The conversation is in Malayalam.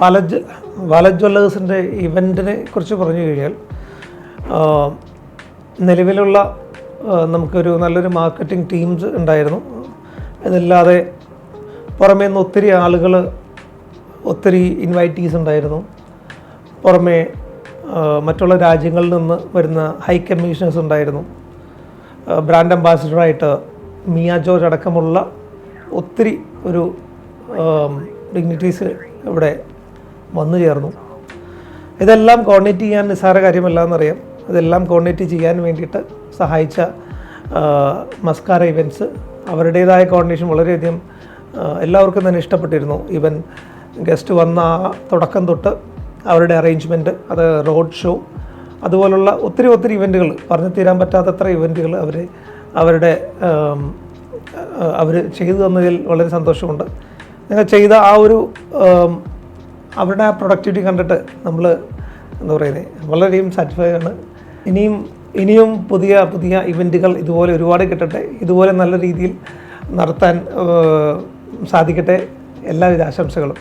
വാലറ്റ് ജ്വല്ലേഴ്സിൻ്റെ ഇവൻറ്റിനെ കുറിച്ച് പറഞ്ഞു കഴിഞ്ഞാൽ നിലവിലുള്ള നമുക്കൊരു നല്ലൊരു മാർക്കറ്റിംഗ് ടീംസ് ഉണ്ടായിരുന്നു. ഇതല്ലാതെ പുറമേ നിന്ന് ഒത്തിരി ആളുകൾ, ഒത്തിരി ഇൻവൈറ്റീസ് ഉണ്ടായിരുന്നു. പുറമേ മറ്റുള്ള രാജ്യങ്ങളിൽ നിന്ന് വരുന്ന ഹൈ കമ്മീഷണേഴ്സ് ഉണ്ടായിരുന്നു. ബ്രാൻഡ് അംബാസിഡറായിട്ട് മിയ ജോർജ് അടക്കമുള്ള ഒത്തിരി ഒരു ഡിഗ്നിറ്റീസ് ഇവിടെ വന്നു ചേർന്നു. ഇതെല്ലാം കോർഡിനേറ്റ് ചെയ്യാൻ നിസ്സാര കാര്യമല്ല എന്നറിയാം. ഇതെല്ലാം കോർഡിനേറ്റ് ചെയ്യാൻ വേണ്ടിയിട്ട് സഹായിച്ച മസ്കാര ഇവൻറ്റ്സ്, അവരുടേതായ കോർഡിനേഷൻ വളരെയധികം എല്ലാവർക്കും തന്നെ ഇഷ്ടപ്പെട്ടിരുന്നു. ഈവൻ ഗസ്റ്റ് വന്ന തുടക്കം തൊട്ട് അവരുടെ അറേഞ്ച്മെൻറ്റ്, അത് റോഡ് ഷോ, അതുപോലുള്ള ഒത്തിരി ഇവൻറ്റുകൾ, പറഞ്ഞു തീരാൻ പറ്റാത്തത്ര ഇവൻറ്റുകൾ അവർ ചെയ്തു തന്നതിൽ വളരെ സന്തോഷമുണ്ട്. ഞങ്ങൾ ചെയ്ത ആ ഒരു അവരുടെ ആ പ്രൊഡക്ടിവിറ്റി കണ്ടിട്ട് നമ്മൾ എന്താ പറയുന്നത്, വളരെയും സാറ്റിസ്ഫൈഡ് ആണ്. ഇനിയും പുതിയ ഇവൻറ്റുകൾ ഇതുപോലെ ഒരുപാട് കിട്ടട്ടെ, ഇതുപോലെ നല്ല രീതിയിൽ നടത്താൻ സാധിക്കട്ടെ. എല്ലാവിധ ആശംസകളും.